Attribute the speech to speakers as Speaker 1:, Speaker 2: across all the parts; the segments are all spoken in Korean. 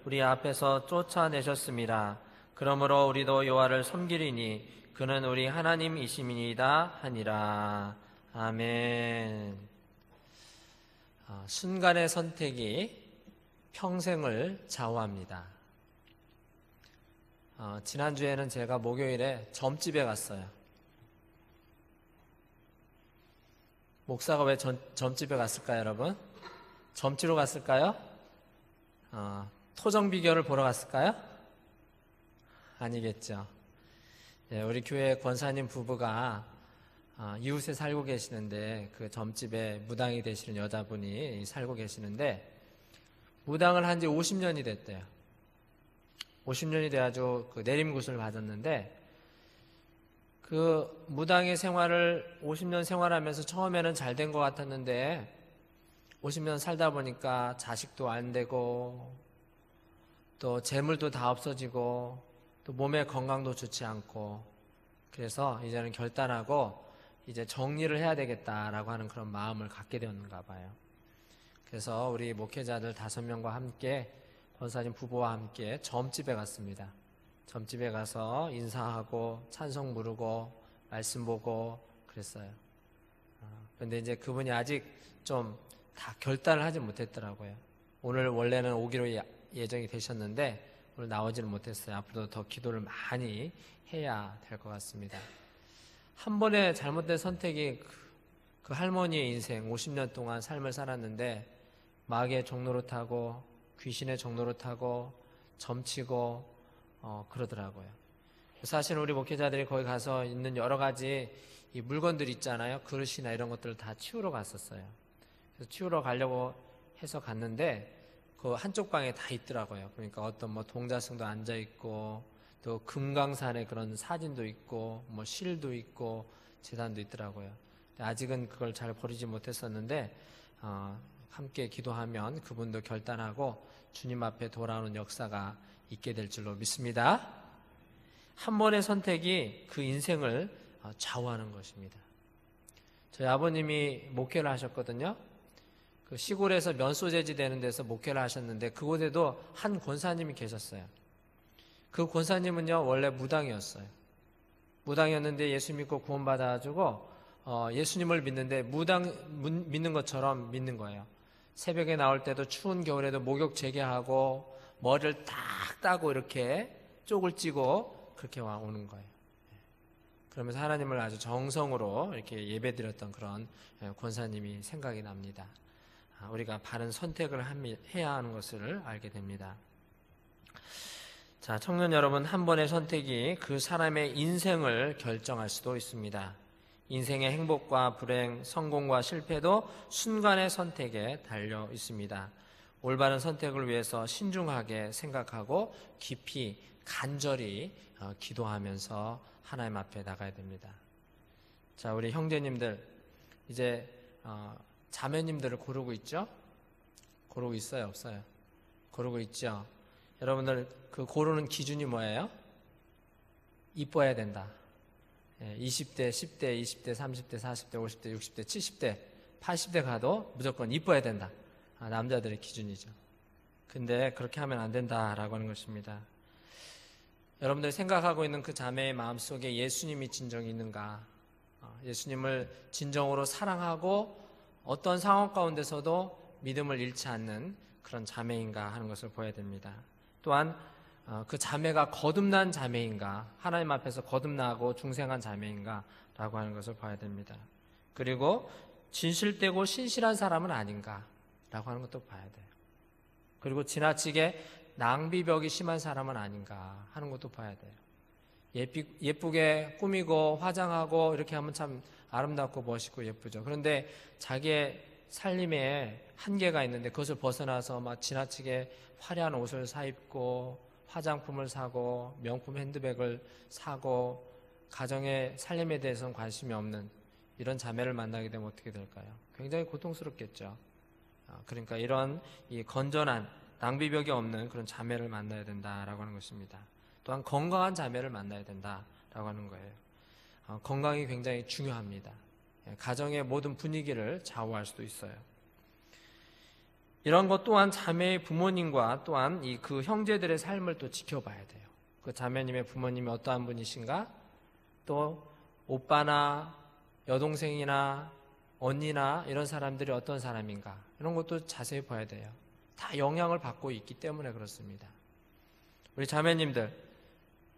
Speaker 1: 우리 앞에서 쫓아내셨습니다. 그러므로 우리도 여호와를 섬기리니 그는 우리 하나님이심이니이다 하니라. 아멘. 순간의 선택이 평생을 좌우합니다. 지난주에는 제가 목요일에 점집에 갔어요. 목사가 왜 점집에 갔을까요, 여러분? 점치러 갔을까요? 토정 비결을 보러 갔을까요? 아니겠죠. 우리 교회 권사님 부부가 이웃에 살고 계시는데 그 점집에 무당이 되시는 여자분이 살고 계시는데 무당을 한 지 50년이 됐대요. 50년이 돼가지고 그 내림굿을 받았는데 그 무당의 생활을 50년 생활하면서 처음에는 잘 된 것 같았는데 50년 살다 보니까 자식도 안 되고 또 재물도 다 없어지고 또 몸의 건강도 좋지 않고 그래서 이제는 결단하고 이제 정리를 해야 되겠다라고 하는 그런 마음을 갖게 되었는가 봐요. 그래서 우리 목회자들 5명과 함께 권사님 부부와 함께 점집에 갔습니다. 점집에 가서 인사하고 찬송 부르고 말씀 보고 그랬어요. 그런데 이제 그분이 아직 좀 다 결단을 하지 못했더라고요. 오늘 원래는 오기로 예정이 되셨는데 오늘 나오지는 못했어요. 앞으로도 더 기도를 많이 해야 될 것 같습니다. 한 번의 잘못된 선택이 그 할머니의 인생 50년 동안 삶을 살았는데 마귀의 종로로 타고 귀신의 종로로 타고 점치고 그러더라고요. 사실 우리 목회자들이 거기 가서 있는 여러 가지 이 물건들 있잖아요. 그릇이나 이런 것들을 다 치우러 갔었어요. 그래서 치우러 가려고 해서 갔는데 그 한쪽 방에 다 있더라고요. 그러니까 어떤 뭐 동자승도 앉아 있고 또 금강산의 그런 사진도 있고 뭐 실도 있고 제단도 있더라고요. 아직은 그걸 잘 버리지 못했었는데 함께 기도하면 그분도 결단하고 주님 앞에 돌아오는 역사가 있게 될 줄로 믿습니다. 한 번의 선택이 그 인생을 좌우하는 것입니다. 저희 아버님이 목회를 하셨거든요. 그 시골에서 면소재지 되는 데서 목회를 하셨는데 그곳에도 한 권사님이 계셨어요. 그 권사님은요 원래 무당이었어요. 무당이었는데 예수 믿고 구원받아가지고 예수님을 믿는데 무당 믿는 것처럼 믿는 거예요. 새벽에 나올 때도 추운 겨울에도 목욕 재개하고 머리를 딱 따고 이렇게 쪽을 찌고 그렇게 오는 거예요. 그러면서 하나님을 아주 정성으로 이렇게 예배드렸던 그런 권사님이 생각이 납니다. 우리가 바른 선택을 해야 하는 것을 알게 됩니다. 자, 청년 여러분, 한 번의 선택이 그 사람의 인생을 결정할 수도 있습니다. 인생의 행복과 불행, 성공과 실패도 순간의 선택에 달려 있습니다. 올바른 선택을 위해서 신중하게 생각하고 깊이 간절히 기도하면서 하나님 앞에 나가야 됩니다. 자, 우리 형제님들 이제 자매님들을 고르고 있죠? 고르고 있어요, 없어요? 고르고 있죠? 여러분들 그 고르는 기준이 뭐예요? 이뻐야 된다. 20대, 10대, 20대, 30대, 40대, 50대, 60대, 70대, 80대 가도 무조건 이뻐야 된다. 남자들의 기준이죠. 근데 그렇게 하면 안 된다라고 하는 것입니다. 여러분들이 생각하고 있는 그 자매의 마음속에 예수님이 진정이 있는가? 예수님을 진정으로 사랑하고 어떤 상황 가운데서도 믿음을 잃지 않는 그런 자매인가 하는 것을 보여야 됩니다. 또한 그 자매가 거듭난 자매인가, 하나님 앞에서 거듭나고 중생한 자매인가 라고 하는 것을 봐야 됩니다. 그리고 진실되고 신실한 사람은 아닌가 라고 하는 것도 봐야 돼요. 그리고 지나치게 낭비벽이 심한 사람은 아닌가 하는 것도 봐야 돼요. 예쁘게 꾸미고 화장하고 이렇게 하면 참 아름답고 멋있고 예쁘죠. 그런데 자기의 살림에 한계가 있는데 그것을 벗어나서 막 지나치게 화려한 옷을 사입고 화장품을 사고 명품 핸드백을 사고 가정의 살림에 대해서는 관심이 없는 이런 자매를 만나게 되면 어떻게 될까요? 굉장히 고통스럽겠죠. 그러니까 이런 이 건전한 낭비벽이 없는 그런 자매를 만나야 된다라고 하는 것입니다. 또한 건강한 자매를 만나야 된다라고 하는 거예요. 건강이 굉장히 중요합니다. 가정의 모든 분위기를 좌우할 수도 있어요. 이런 것 또한 자매의 부모님과 또한 그 형제들의 삶을 또 지켜봐야 돼요. 그 자매님의 부모님이 어떠한 분이신가? 또 오빠나 여동생이나 언니나 이런 사람들이 어떤 사람인가? 이런 것도 자세히 봐야 돼요. 다 영향을 받고 있기 때문에 그렇습니다. 우리 자매님들,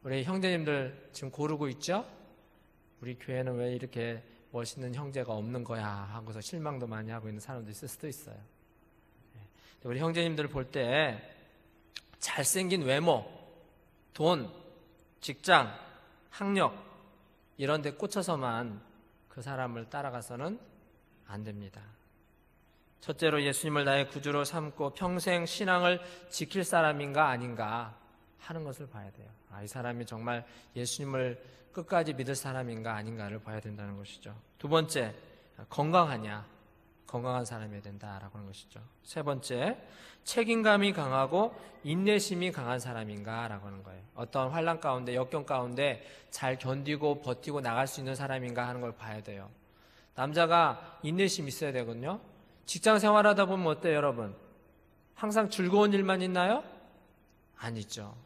Speaker 1: 우리 형제님들 지금 고르고 있죠? 우리 교회는 왜 이렇게 멋있는 형제가 없는 거야 하고서 실망도 많이 하고 있는 사람도 있을 수도 있어요. 우리 형제님들을 볼 때 잘생긴 외모, 돈, 직장, 학력 이런 데 꽂혀서만 그 사람을 따라가서는 안 됩니다. 첫째로 예수님을 나의 구주로 삼고 평생 신앙을 지킬 사람인가 아닌가 하는 것을 봐야 돼요. 이 사람이 정말 예수님을 끝까지 믿을 사람인가 아닌가를 봐야 된다는 것이죠. 두 번째, 건강하냐? 건강한 사람이어야 된다라고 하는 것이죠. 세 번째, 책임감이 강하고 인내심이 강한 사람인가라고 하는 거예요. 어떤 환난 가운데, 역경 가운데 잘 견디고 버티고 나갈 수 있는 사람인가 하는 걸 봐야 돼요. 남자가 인내심이 있어야 되거든요. 직장 생활하다 보면 어때요, 여러분? 항상 즐거운 일만 있나요? 아니죠.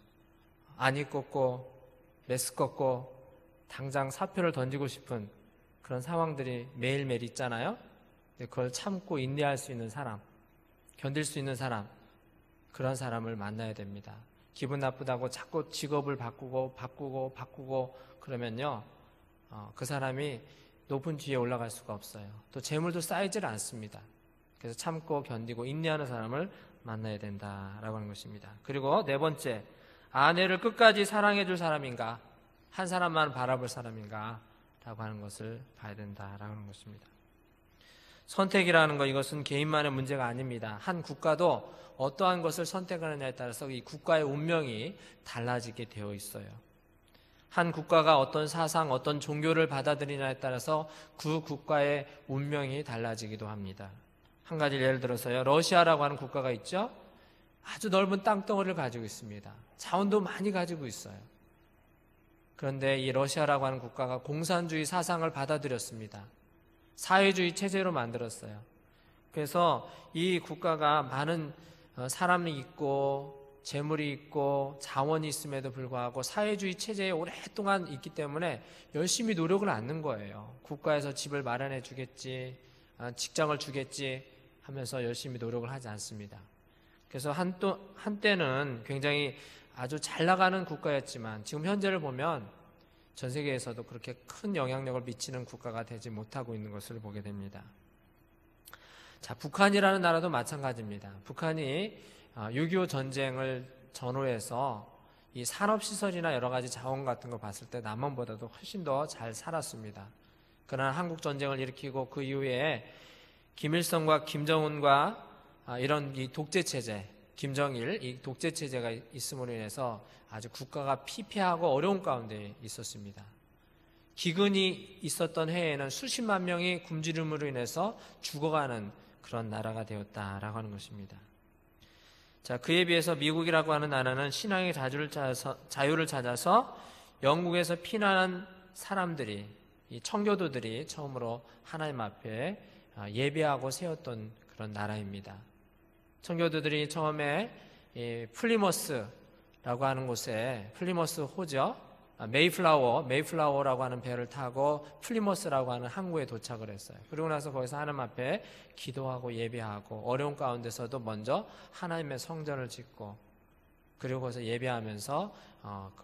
Speaker 1: 안이 꽂고 메스 꽂고 당장 사표를 던지고 싶은 그런 상황들이 매일매일 있잖아요. 그걸 참고 인내할 수 있는 사람, 견딜 수 있는 사람, 그런 사람을 만나야 됩니다. 기분 나쁘다고 자꾸 직업을 바꾸고 그러면요, 그 사람이 높은 뒤에 올라갈 수가 없어요. 또 재물도 쌓이질 않습니다. 그래서 참고 견디고 인내하는 사람을 만나야 된다라고 하는 것입니다. 그리고 네 번째, 아내를 끝까지 사랑해 줄 사람인가, 한 사람만 바라볼 사람인가 라고 하는 것을 봐야 된다라고 하는 것입니다. 선택이라는 것, 이것은 개인만의 문제가 아닙니다. 한 국가도 어떠한 것을 선택하느냐에 따라서 이 국가의 운명이 달라지게 되어 있어요. 한 국가가 어떤 사상, 어떤 종교를 받아들이냐에 따라서 그 국가의 운명이 달라지기도 합니다. 한 가지 예를 들어서요, 러시아라고 하는 국가가 있죠. 아주 넓은 땅덩어리를 가지고 있습니다. 자원도 많이 가지고 있어요. 그런데 이 러시아라고 하는 국가가 공산주의 사상을 받아들였습니다. 사회주의 체제로 만들었어요. 그래서 이 국가가 많은 사람이 있고 재물이 있고 자원이 있음에도 불구하고 사회주의 체제에 오랫동안 있기 때문에 열심히 노력을 않는 거예요. 국가에서 집을 마련해 주겠지, 직장을 주겠지 하면서 열심히 노력을 하지 않습니다. 그래서 한때는 굉장히 아주 잘 나가는 국가였지만 지금 현재를 보면 전 세계에서도 그렇게 큰 영향력을 미치는 국가가 되지 못하고 있는 것을 보게 됩니다. 자, 북한이라는 나라도 마찬가지입니다. 북한이 6.25 전쟁을 전후해서 이 산업시설이나 여러 가지 자원 같은 거 봤을 때 남한보다도 훨씬 더 잘 살았습니다. 그러나 한국 전쟁을 일으키고 그 이후에 김일성과 김정은과 이런 이 독재체제, 김정일 이 독재체제가 있음으로 인해서 아주 국가가 피폐하고 어려운 가운데 있었습니다. 기근이 있었던 해에는 수십만 명이 굶주림으로 인해서 죽어가는 그런 나라가 되었다라고 하는 것입니다. 자, 그에 비해서 미국이라고 하는 나라는 신앙의 자유를 찾아서 영국에서 피난한 사람들이, 이 청교도들이 처음으로 하나님 앞에 예배하고 세웠던 그런 나라입니다. 청교도들이 처음에 플리머스라고 하는 곳에, 플리머스 호죠, 메이플라워라고 하는 배를 타고 플리머스라고 하는 항구에 도착을 했어요. 그리고 나서 거기서 하나님 앞에 기도하고 예배하고 어려운 가운데서도 먼저 하나님의 성전을 짓고 그리고 거기서 예배하면서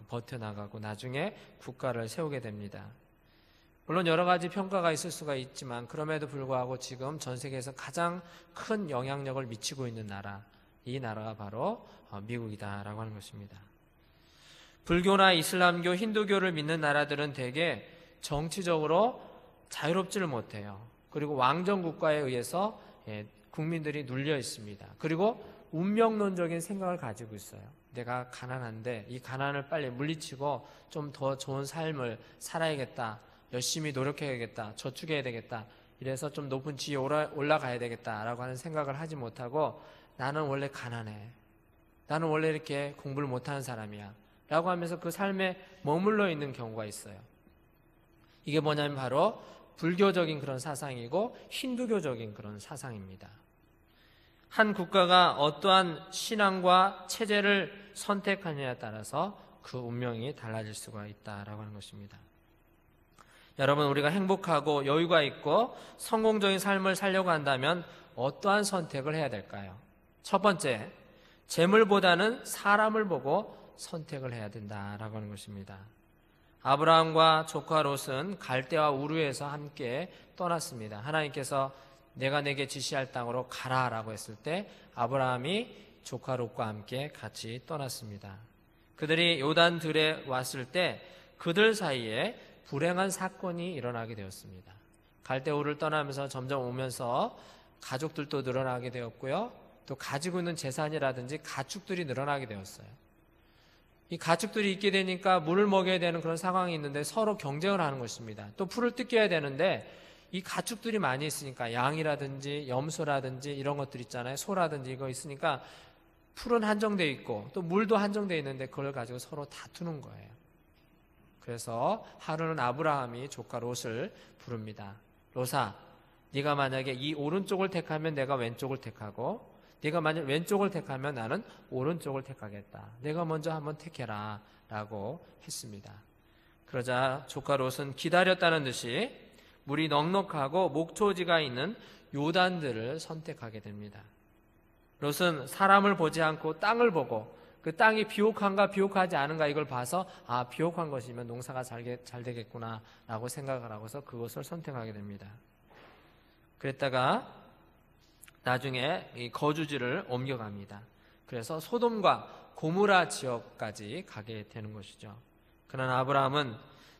Speaker 1: 버텨나가고 나중에 국가를 세우게 됩니다. 물론 여러 가지 평가가 있을 수가 있지만 그럼에도 불구하고 지금 전 세계에서 가장 큰 영향력을 미치고 있는 나라, 이 나라가 바로 미국이다라고 하는 것입니다. 불교나 이슬람교, 힌두교를 믿는 나라들은 대개 정치적으로 자유롭지를 못해요. 그리고 왕정 국가에 의해서 국민들이 눌려 있습니다. 그리고 운명론적인 생각을 가지고 있어요. 내가 가난한데 이 가난을 빨리 물리치고 좀 더 좋은 삶을 살아야겠다, 열심히 노력해야겠다, 저축해야 되겠다, 이래서 좀 높은 지위에 올라가야 되겠다라고 하는 생각을 하지 못하고 나는 원래 가난해, 나는 원래 이렇게 공부를 못하는 사람이야 라고 하면서 그 삶에 머물러 있는 경우가 있어요. 이게 뭐냐면 바로 불교적인 그런 사상이고 힌두교적인 그런 사상입니다. 한 국가가 어떠한 신앙과 체제를 선택하느냐에 따라서 그 운명이 달라질 수가 있다라고 하는 것입니다. 여러분, 우리가 행복하고 여유가 있고 성공적인 삶을 살려고 한다면 어떠한 선택을 해야 될까요? 첫 번째, 재물보다는 사람을 보고 선택을 해야 된다라고 하는 것입니다. 아브라함과 조카 롯은 갈대와 우르에서 함께 떠났습니다. 하나님께서 내가 내게 지시할 땅으로 가라라고 했을 때 아브라함이 조카 롯과 함께 같이 떠났습니다. 그들이 요단들에 왔을 때 그들 사이에 불행한 사건이 일어나게 되었습니다. 갈대 우르를 떠나면서 점점 오면서 가족들도 늘어나게 되었고요. 또 가지고 있는 재산이라든지 가축들이 늘어나게 되었어요. 이 가축들이 있게 되니까 물을 먹여야 되는 그런 상황이 있는데 서로 경쟁을 하는 것입니다. 또 풀을 뜯겨야 되는데 이 가축들이 많이 있으니까 양이라든지 염소라든지 이런 것들 있잖아요. 소라든지 이거 있으니까 풀은 한정되어 있고 또 물도 한정되어 있는데 그걸 가지고 서로 다투는 거예요. 그래서 하루는 아브라함이 조카 롯을 부릅니다. 롯아, 네가 만약에 이 오른쪽을 택하면 내가 왼쪽을 택하고 네가 만약 왼쪽을 택하면 나는 오른쪽을 택하겠다. 내가 먼저 한번 택해라 라고 했습니다. 그러자 조카 롯은 기다렸다는 듯이 물이 넉넉하고 목초지가 있는 요단들을 선택하게 됩니다. 롯은 사람을 보지 않고 땅을 보고 그 땅이 비옥한가 비옥하지 않은가 이걸 봐서 비옥한 것이면 농사가 잘 되겠구나 라고 생각을 하고서 그것을 선택하게 됩니다. 그랬다가 나중에 이 거주지를 옮겨갑니다. 그래서 소돔과 고모라 지역까지 가게 되는 것이죠. 그러나 아브라함은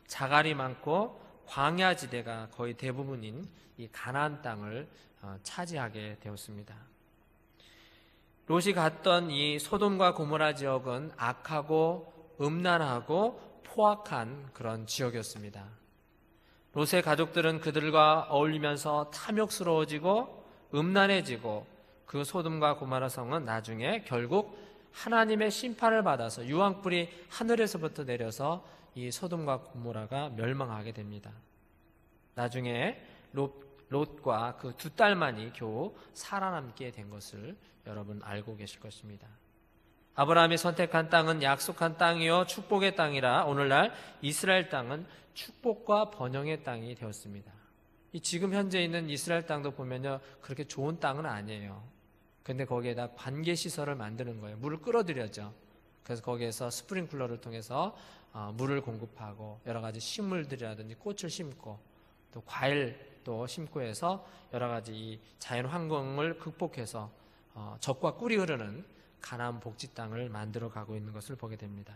Speaker 1: 자갈이 많고 광야지대가 거의 대부분인 이 가나안 땅을 차지하게 되었습니다. 롯이 갔던 이 소돔과 고모라 지역은 악하고 음란하고 포악한 그런 지역이었습니다. 롯의 가족들은 그들과 어울리면서 탐욕스러워지고 음란해지고 그 소돔과 고모라 성은 나중에 결국 하나님의 심판을 받아서 유황불이 하늘에서부터 내려서 이 소돔과 고모라가 멸망하게 됩니다. 나중에 롯과 그 두 딸만이 겨우 살아남게 된 것을 여러분 알고 계실 것입니다. 아브라함이 선택한 땅은 약속한 땅이요 축복의 땅이라 오늘날 이스라엘 땅은 축복과 번영의 땅이 되었습니다. 이 지금 현재 있는 이스라엘 땅도 보면요 그렇게 좋은 땅은 아니에요. 근데 거기에다 관계시설을 만드는 거예요. 물을 끌어들여죠. 그래서 거기에서 스프링클러를 통해서 물을 공급하고 여러 가지 식물들이라든지 꽃을 심고 또 과일도 심고 해서 여러 가지 이 자연 환경을 극복해서 젖과 꿀이 흐르는 가나안 복지 땅을 만들어 가고 있는 것을 보게 됩니다.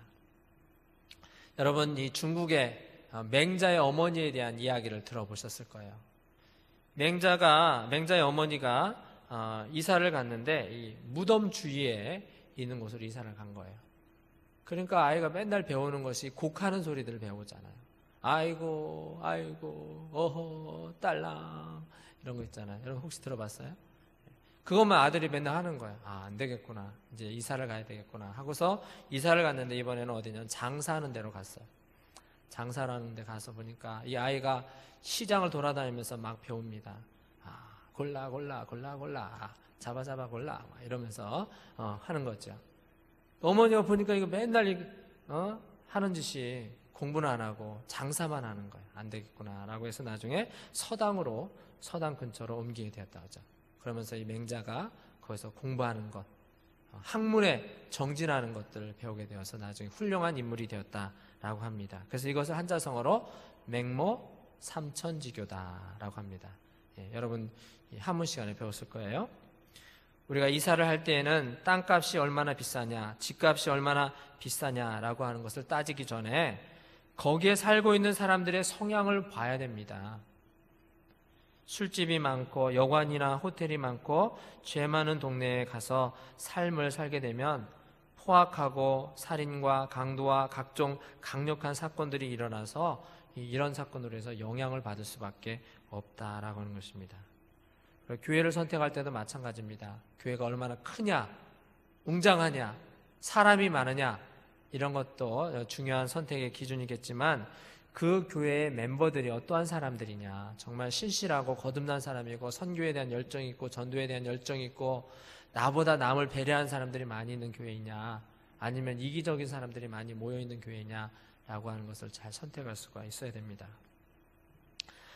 Speaker 1: 여러분, 이 중국의 맹자의 어머니에 대한 이야기를 들어보셨을 거예요. 맹자의 어머니가 이사를 갔는데 이 무덤 주위에 있는 곳으로 이사를 간 거예요. 그러니까 아이가 맨날 배우는 것이 곡하는 소리들을 배우잖아요. 아이고 아이고 어허 딸랑 이런 거 있잖아요. 여러분 혹시 들어봤어요? 그것만 아들이 맨날 하는 거예요. 안 되겠구나. 이제 이사를 가야 되겠구나 하고서 이사를 갔는데 이번에는 어디냐면 장사하는 데로 갔어요. 장사를 하는 데 가서 보니까 이 아이가 시장을 돌아다니면서 막 배웁니다. 골라 잡아 골라 이러면서 하는 거죠. 어머니가 보니까 이거 맨날 하는 짓이 공부는 안 하고 장사만 하는 거예요. 안 되겠구나 라고 해서 나중에 서당 근처로 옮기게 되었다 하죠. 그러면서 이 맹자가 거기서 공부하는 것, 학문에 정진하는 것들을 배우게 되어서 나중에 훌륭한 인물이 되었다라고 합니다. 그래서 이것을 한자성어로 맹모 삼천지교다라고 합니다. 여러분 한문 시간에 배웠을 거예요. 우리가 이사를 할 때에는 땅값이 얼마나 비싸냐, 집값이 얼마나 비싸냐라고 하는 것을 따지기 전에 거기에 살고 있는 사람들의 성향을 봐야 됩니다. 술집이 많고 여관이나 호텔이 많고 죄 많은 동네에 가서 삶을 살게 되면 포악하고 살인과 강도와 각종 강력한 사건들이 일어나서 이런 사건으로 해서 영향을 받을 수밖에 없다라고 하는 것입니다. 교회를 선택할 때도 마찬가지입니다. 교회가 얼마나 크냐, 웅장하냐, 사람이 많으냐 이런 것도 중요한 선택의 기준이겠지만 그 교회의 멤버들이 어떠한 사람들이냐, 정말 신실하고 거듭난 사람이고 선교에 대한 열정이 있고 전도에 대한 열정이 있고 나보다 남을 배려하는 사람들이 많이 있는 교회이냐, 아니면 이기적인 사람들이 많이 모여있는 교회냐라고 하는 것을 잘 선택할 수가 있어야 됩니다.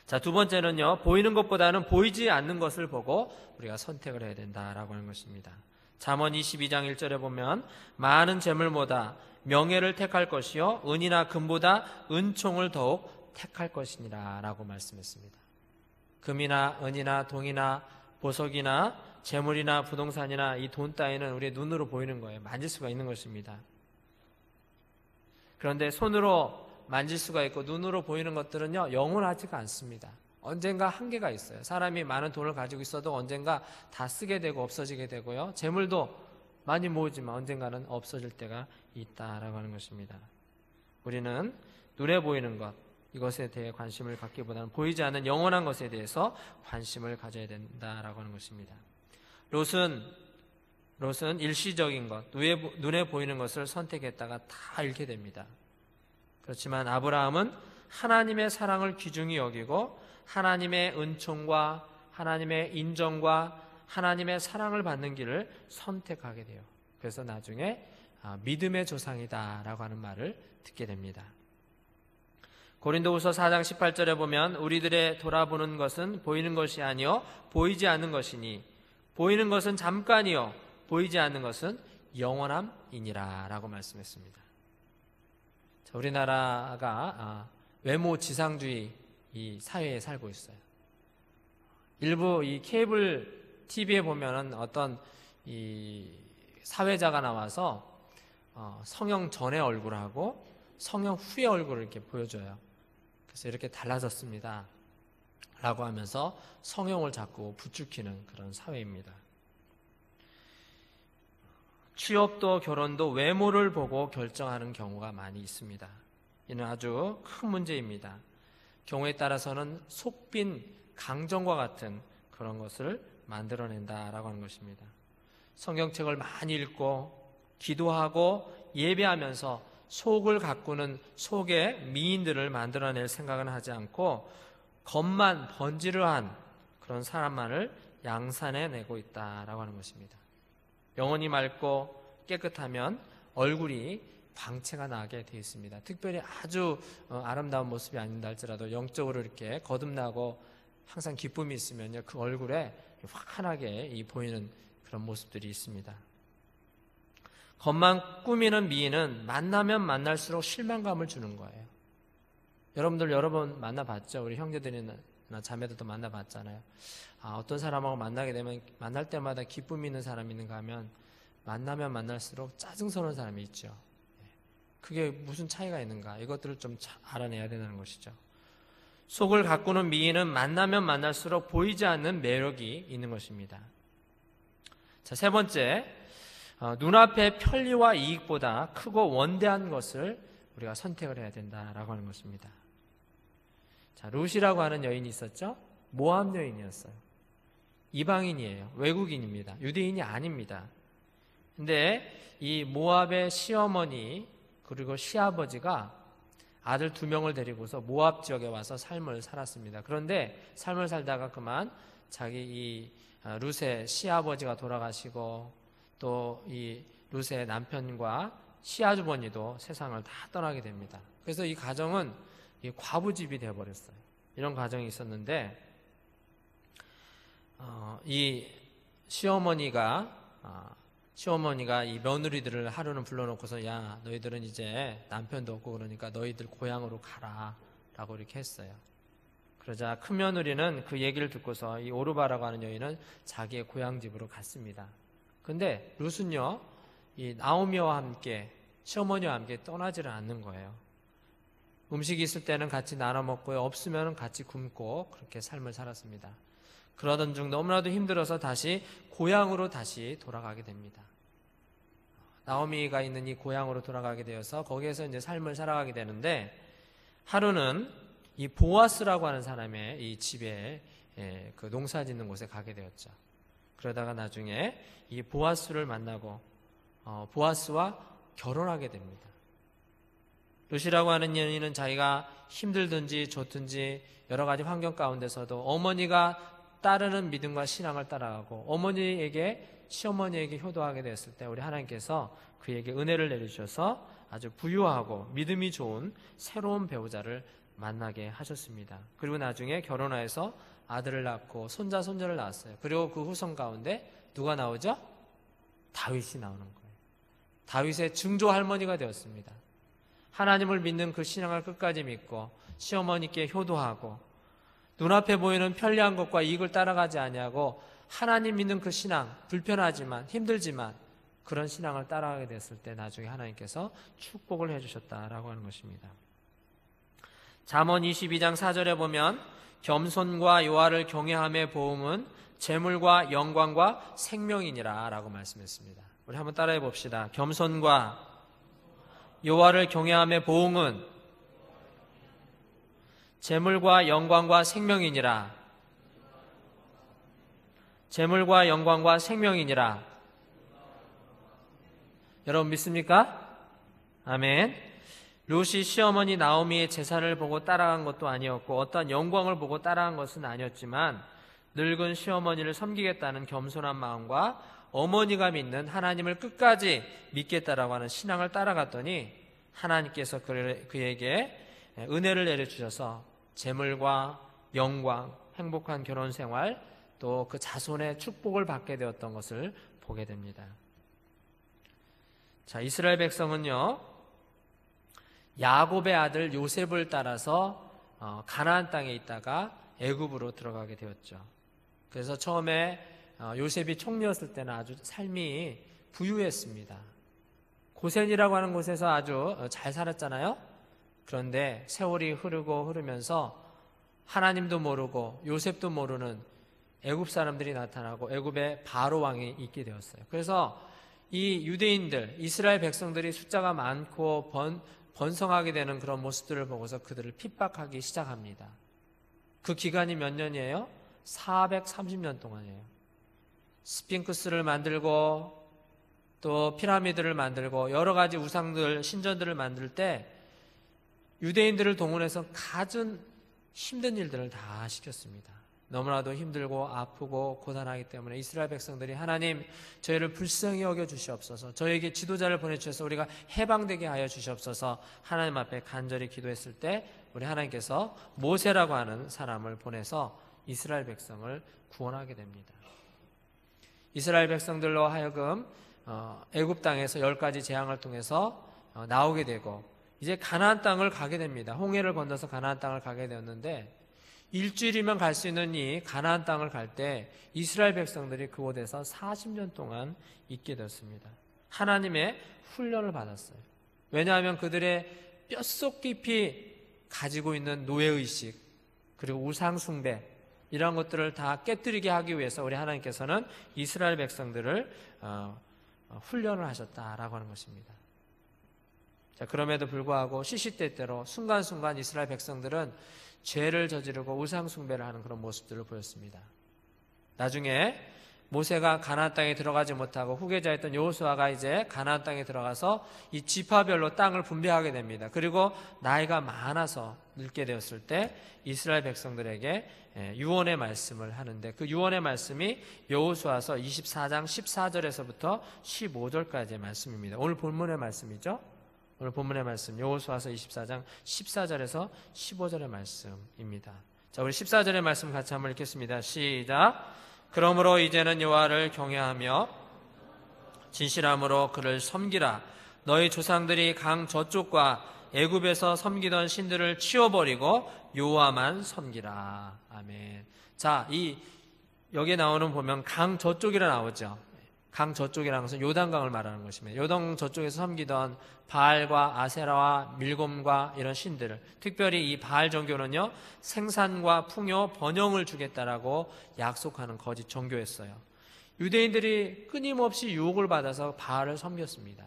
Speaker 1: 자, 두 번째는요, 보이는 것보다는 보이지 않는 것을 보고 우리가 선택을 해야 된다라고 하는 것입니다. 잠언 22장 1절에 보면 많은 재물보다 명예를 택할 것이요 은이나 금보다 은총을 더욱 택할 것이니라 라고 말씀했습니다. 금이나 은이나 동이나 보석이나 재물이나 부동산이나 이 돈 따위는 우리의 눈으로 보이는 거예요. 만질 수가 있는 것입니다. 그런데 손으로 만질 수가 있고 눈으로 보이는 것들은요, 영원하지가 않습니다. 언젠가 한계가 있어요. 사람이 많은 돈을 가지고 있어도 언젠가 다 쓰게 되고 없어지게 되고요. 재물도 많이 모으지만 언젠가는 없어질 때가 있다라고 하는 것입니다. 우리는 눈에 보이는 것, 이것에 대해 관심을 갖기보다는 보이지 않는 영원한 것에 대해서 관심을 가져야 된다라고 하는 것입니다. 롯은 일시적인 것, 눈에 보이는 것을 선택했다가 다 잃게 됩니다. 그렇지만 아브라함은 하나님의 사랑을 귀중히 여기고 하나님의 은총과 하나님의 인정과 하나님의 사랑을 받는 길을 선택하게 돼요. 그래서 나중에 믿음의 조상이다라고 하는 말을 듣게 됩니다. 고린도후서 4장 18절에 보면 우리들의 돌아보는 것은 보이는 것이 아니요 보이지 않는 것이니 보이는 것은 잠깐이요 보이지 않는 것은 영원함이니라 라고 말씀했습니다. 자, 우리나라가 외모 지상주의 이 사회에 살고 있어요. 일부 이 케이블 TV에 보면은 어떤 이 사회자가 나와서 성형 전의 얼굴하고 성형 후의 얼굴을 이렇게 보여줘요. 그래서 이렇게 달라졌습니다 라고 하면서 성형을 자꾸 부추기는 그런 사회입니다. 취업도 결혼도 외모를 보고 결정하는 경우가 많이 있습니다. 이는 아주 큰 문제입니다. 경우에 따라서는 속빈 강정과 같은 그런 것을 만들어낸다라고 하는 것입니다. 성경책을 많이 읽고 기도하고 예배하면서 속을 가꾸는 속의 미인들을 만들어낼 생각은 하지 않고 겉만 번지르한 그런 사람만을 양산해내고 있다라고 하는 것입니다. 영혼이 맑고 깨끗하면 얼굴이 광채가 나게 되어 있습니다. 특별히 아주 아름다운 모습이 아닌다 할지라도 영적으로 이렇게 거듭나고 항상 기쁨이 있으면요, 그 얼굴에 환하게 보이는 그런 모습들이 있습니다. 겉만 꾸미는 미인은 만나면 만날수록 실망감을 주는 거예요. 여러분들 여러 번 만나봤죠? 우리 형제들이나 자매들도 만나봤잖아요. 어떤 사람하고 만나게 되면 만날 때마다 기쁨이 있는 사람이 있는가 하면 만나면 만날수록 짜증스러운 사람이 있죠. 그게 무슨 차이가 있는가? 이것들을 좀 알아내야 된다는 것이죠. 속을 가꾸는 미인은 만나면 만날수록 보이지 않는 매력이 있는 것입니다. 자, 세 번째, 눈앞의 편리와 이익보다 크고 원대한 것을 우리가 선택을 해야 된다라고 하는 것입니다. 자, 룻이라고 하는 여인이 있었죠? 모압 여인이었어요. 이방인이에요. 외국인입니다. 유대인이 아닙니다. 근데 이 모압의 시어머니 그리고 시아버지가 아들 2명을 데리고서 모압 지역에 와서 삶을 살았습니다. 그런데 삶을 살다가 그만 자기 이 룻의 시아버지가 돌아가시고 또 이 룻의 남편과 시아주버니도 세상을 다 떠나게 됩니다. 그래서 이 가정은 이 과부집이 되어버렸어요. 이런 가정이 있었는데 이 시어머니가 이 며느리들을 하루는 불러놓고서 야, 너희들은 이제 남편도 없고 그러니까 너희들 고향으로 가라 라고 이렇게 했어요. 그러자 큰 며느리는 그 얘기를 듣고서 이 오르바라고 하는 여인은 자기의 고향집으로 갔습니다. 근데 룻은요, 이 나오미와 함께 시어머니와 함께 떠나지를 않는 거예요. 음식이 있을 때는 같이 나눠 먹고요, 없으면 같이 굶고 그렇게 삶을 살았습니다. 그러던 중 너무나도 힘들어서 다시 고향으로 다시 돌아가게 됩니다. 나오미가 있는 이 고향으로 돌아가게 되어서 거기에서 이제 삶을 살아가게 되는데 하루는 이 보아스라고 하는 사람의 이 집에 그 농사 짓는 곳에 가게 되었죠. 그러다가 나중에 이 보아스를 만나고 보아스와 결혼하게 됩니다. 룻이라고 하는 여인은 자기가 힘들든지 좋든지 여러 가지 환경 가운데서도 어머니가 따르는 믿음과 신앙을 따라가고 어머니에게 시어머니에게 효도하게 됐을 때 우리 하나님께서 그에게 은혜를 내리셔서 아주 부유하고 믿음이 좋은 새로운 배우자를 만나게 하셨습니다. 그리고 나중에 결혼해서 아들을 낳고 손자, 손녀를 낳았어요. 그리고 그 후손 가운데 누가 나오죠? 다윗이 나오는 거예요. 다윗의 증조 할머니가 되었습니다. 하나님을 믿는 그 신앙을 끝까지 믿고 시어머니께 효도하고 눈앞에 보이는 편리한 것과 이익을 따라가지 아니하고 하나님 믿는 그 신앙, 불편하지만 힘들지만 그런 신앙을 따라가게 됐을 때 나중에 하나님께서 축복을 해주셨다라고 하는 것입니다. 잠언 22장 4절에 보면 겸손과 여호와를 경외함의 보응은 재물과 영광과 생명이니라 라고 말씀했습니다. 우리 한번 따라해 봅시다. 겸손과 여호와를 경외함의 보응은 재물과 영광과 생명이니라. 재물과 영광과 생명이니라. 여러분 믿습니까? 아멘. 롯이 시어머니 나오미의 재산을 보고 따라간 것도 아니었고 어떤 영광을 보고 따라간 것은 아니었지만 늙은 시어머니를 섬기겠다는 겸손한 마음과 어머니가 믿는 하나님을 끝까지 믿겠다라고 하는 신앙을 따라갔더니 하나님께서 그에게 은혜를 내려주셔서 재물과 영광, 행복한 결혼생활, 또 그 자손의 축복을 받게 되었던 것을 보게 됩니다. 자, 이스라엘 백성은요, 야곱의 아들 요셉을 따라서 가나안 땅에 있다가 애굽으로 들어가게 되었죠. 그래서 처음에 요셉이 총리였을 때는 아주 삶이 부유했습니다. 고센이라고 하는 곳에서 아주 잘 살았잖아요. 그런데 세월이 흐르면서 하나님도 모르고 요셉도 모르는 애굽 사람들이 나타나고 애굽에 바로 왕이 있게 되었어요. 그래서 이 유대인들, 이스라엘 백성들이 숫자가 많고 번성하게 되는 그런 모습들을 보고서 그들을 핍박하기 시작합니다. 그 기간이 몇 년이에요? 430년 동안이에요. 스핑크스를 만들고 또 피라미드를 만들고 여러 가지 우상들, 신전들을 만들 때 유대인들을 동원해서 갖은 힘든 일들을 다 시켰습니다. 너무나도 힘들고 아프고 고단하기 때문에 이스라엘 백성들이 하나님 저희를 불쌍히 여겨 주시옵소서, 저에게 지도자를 보내주셔서 우리가 해방되게 하여 주시옵소서 하나님 앞에 간절히 기도했을 때 우리 하나님께서 모세라고 하는 사람을 보내서 이스라엘 백성을 구원하게 됩니다. 이스라엘 백성들로 하여금 애굽 땅에서 10가지 재앙을 통해서 나오게 되고 이제 가나안 땅을 가게 됩니다. 홍해를 건너서 가나안 땅을 가게 되었는데 일주일이면 갈 수 있는 이 가나안 땅을 갈 때 이스라엘 백성들이 그곳에서 40년 동안 있게 되었습니다. 하나님의 훈련을 받았어요. 왜냐하면 그들의 뼛속 깊이 가지고 있는 노예의식 그리고 우상숭배 이런 것들을 다 깨뜨리게 하기 위해서 우리 하나님께서는 이스라엘 백성들을 훈련을 하셨다라고 하는 것입니다. 자, 그럼에도 불구하고 시시때때로 순간순간 이스라엘 백성들은 죄를 저지르고 우상숭배를 하는 그런 모습들을 보였습니다. 나중에 모세가 가나안 땅에 들어가지 못하고 후계자였던 여호수아가 이제 가나안 땅에 들어가서 이 지파별로 땅을 분배하게 됩니다. 그리고 나이가 많아서 늙게 되었을 때 이스라엘 백성들에게 유언의 말씀을 하는데 그 유언의 말씀이 여호수아서 24장 14절에서부터 15절까지의 말씀입니다. 오늘 본문의 말씀이죠. 오늘 본문의 말씀 여호수아서 24장 14절에서 15절의 말씀입니다. 자, 우리 14절의 말씀 같이 한번 읽겠습니다. 시작. 그러므로 이제는 여호와를 경외하며 진실함으로 그를 섬기라. 너희 조상들이 강 저쪽과 애굽에서 섬기던 신들을 치워버리고 여호와만 섬기라. 아멘. 자, 여기에 나오는 보면 강 저쪽이라 나오죠. 강 저쪽이라는 것은 요단강을 말하는 것입니다. 요단 저쪽에서 섬기던 바알과 아세라와 밀곰과 이런 신들을, 특별히 이 바알 종교는요 생산과 풍요, 번영을 주겠다라고 약속하는 거짓 종교였어요. 유대인들이 끊임없이 유혹을 받아서 바알을 섬겼습니다.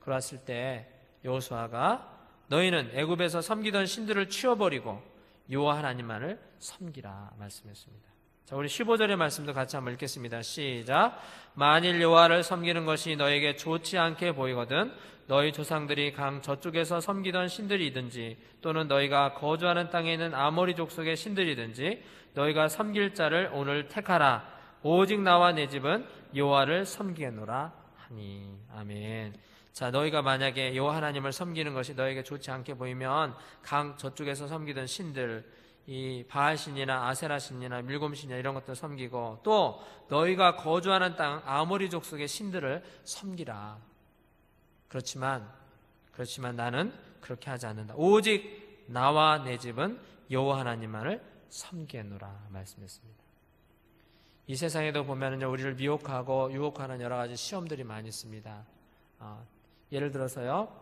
Speaker 1: 그랬을 때 여호수아가 너희는 애굽에서 섬기던 신들을 치워버리고 여호와 하나님만을 섬기라 말씀했습니다. 자, 우리 15절의 말씀도 같이 한번 읽겠습니다. 시작. 만일 여호와를 섬기는 것이 너에게 좋지 않게 보이거든 너희 조상들이 강 저쪽에서 섬기던 신들이든지 또는 너희가 거주하는 땅에 있는 아모리 족속의 신들이든지 너희가 섬길 자를 오늘 택하라. 오직 나와 내 집은 여호와를 섬기겠노라 하니. 아멘. 자, 너희가 만약에 여호와 하나님을 섬기는 것이 너에게 좋지 않게 보이면 강 저쪽에서 섬기던 신들, 이 바알신이나 아세라신이나 밀곰신이나 이런 것들 섬기고, 또 너희가 거주하는 땅 아모리 족속의 신들을 섬기라. 그렇지만 나는 그렇게 하지 않는다. 오직 나와 내 집은 여호와 하나님만을 섬기겠노라 말씀했습니다. 이 세상에도 보면은요, 우리를 미혹하고 유혹하는 여러 가지 시험들이 많이 있습니다. 예를 들어서요,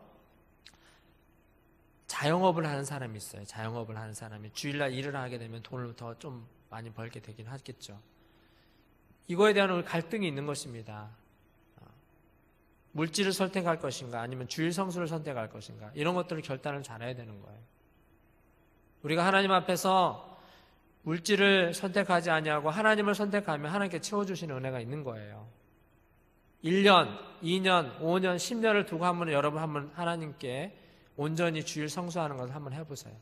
Speaker 1: 자영업을 하는 사람이 있어요. 자영업을 하는 사람이 주일날 일을 하게 되면 돈을 더 좀 많이 벌게 되긴 하겠죠. 이거에 대한 우리 갈등이 있는 것입니다. 물질을 선택할 것인가, 아니면 주일 성수를 선택할 것인가, 이런 것들을 결단을 잘해야 되는 거예요. 우리가 하나님 앞에서 물질을 선택하지 아니하고 하나님을 선택하면 하나님께 채워주시는 은혜가 있는 거예요. 1년, 2년, 5년, 10년을 두고 여러분 한번 하나님께 온전히 주일 성수하는 것을 한번 해보세요.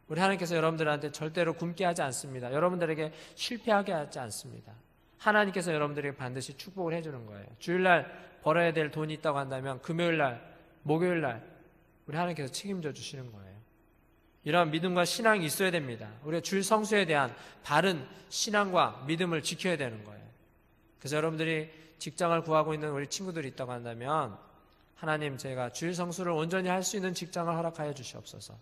Speaker 1: 우리 하나님께서 여러분들한테 절대로 굶게 하지 않습니다. 여러분들에게 실패하게 하지 않습니다. 하나님께서 여러분들에게 반드시 축복을 해주는 거예요. 주일날 벌어야 될 돈이 있다고 한다면 금요일날, 목요일날 우리 하나님께서 책임져 주시는 거예요. 이런 믿음과 신앙이 있어야 됩니다. 우리가 주일 성수에 대한 바른 신앙과 믿음을 지켜야 되는 거예요. 그래서 여러분들이 직장을 구하고 있는 우리 친구들이 있다고 한다면, 하나님, 제가 주일 성수를 온전히 할 수 있는 직장을 허락하여 주시옵소서.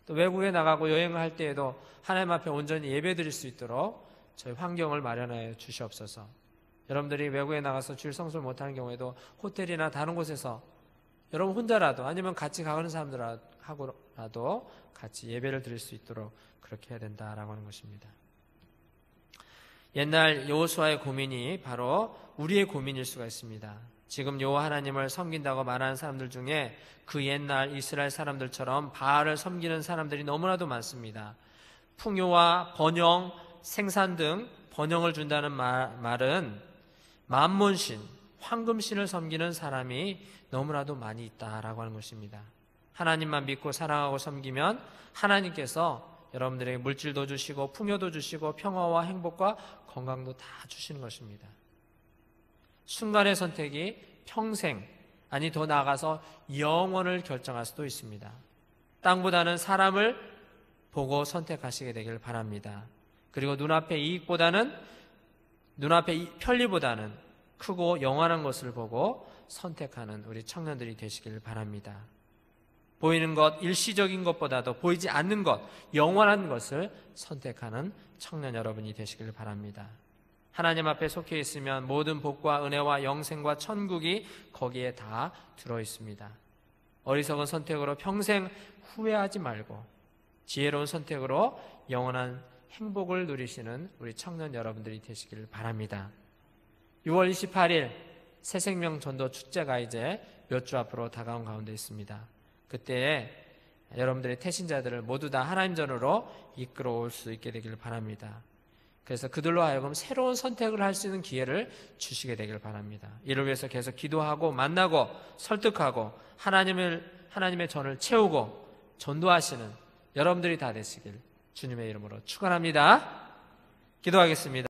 Speaker 1: 또 외국에 나가고 여행을 할 때에도 하나님 앞에 온전히 예배드릴 수 있도록 저희 환경을 마련하여 주시옵소서. 여러분들이 외국에 나가서 주일 성수를 못하는 경우에도 호텔이나 다른 곳에서 여러분 혼자라도, 아니면 같이 가는 사람들하고라도 같이 예배를 드릴 수 있도록 그렇게 해야 된다라고 하는 것입니다. 옛날 여호수아의 고민이 바로 우리의 고민일 수가 있습니다. 지금 여호와 하나님을 섬긴다고 말하는 사람들 중에 그 옛날 이스라엘 사람들처럼 바알을 섬기는 사람들이 너무나도 많습니다. 풍요와 번영, 생산 등 번영을 준다는 말은 만몬신, 황금신을 섬기는 사람이 너무나도 많이 있다라고 하는 것입니다. 하나님만 믿고 사랑하고 섬기면 하나님께서 여러분들에게 물질도 주시고 풍요도 주시고 평화와 행복과 건강도 다 주시는 것입니다. 순간의 선택이 평생, 아니 더 나아가서 영원을 결정할 수도 있습니다. 땅보다는 사람을 보고 선택하시게 되길 바랍니다. 그리고 눈앞의 편리보다는 크고 영원한 것을 보고 선택하는 우리 청년들이 되시길 바랍니다. 보이는 것, 일시적인 것보다도 보이지 않는 것, 영원한 것을 선택하는 청년 여러분이 되시길 바랍니다. 하나님 앞에 속해 있으면 모든 복과 은혜와 영생과 천국이 거기에 다 들어있습니다. 어리석은 선택으로 평생 후회하지 말고 지혜로운 선택으로 영원한 행복을 누리시는 우리 청년 여러분들이 되시길 바랍니다. 6월 28일 새생명 전도 축제가 이제 몇 주 앞으로 다가온 가운데 있습니다. 그때 여러분들의 태신자들을 모두 다 하나님 전으로 이끌어올 수 있게 되길 바랍니다. 그래서 그들로 하여금 새로운 선택을 할 수 있는 기회를 주시게 되길 바랍니다. 이를 위해서 계속 기도하고 만나고 설득하고 하나님의 전을 채우고 전도하시는 여러분들이 다 되시길 주님의 이름으로 축원합니다. 기도하겠습니다.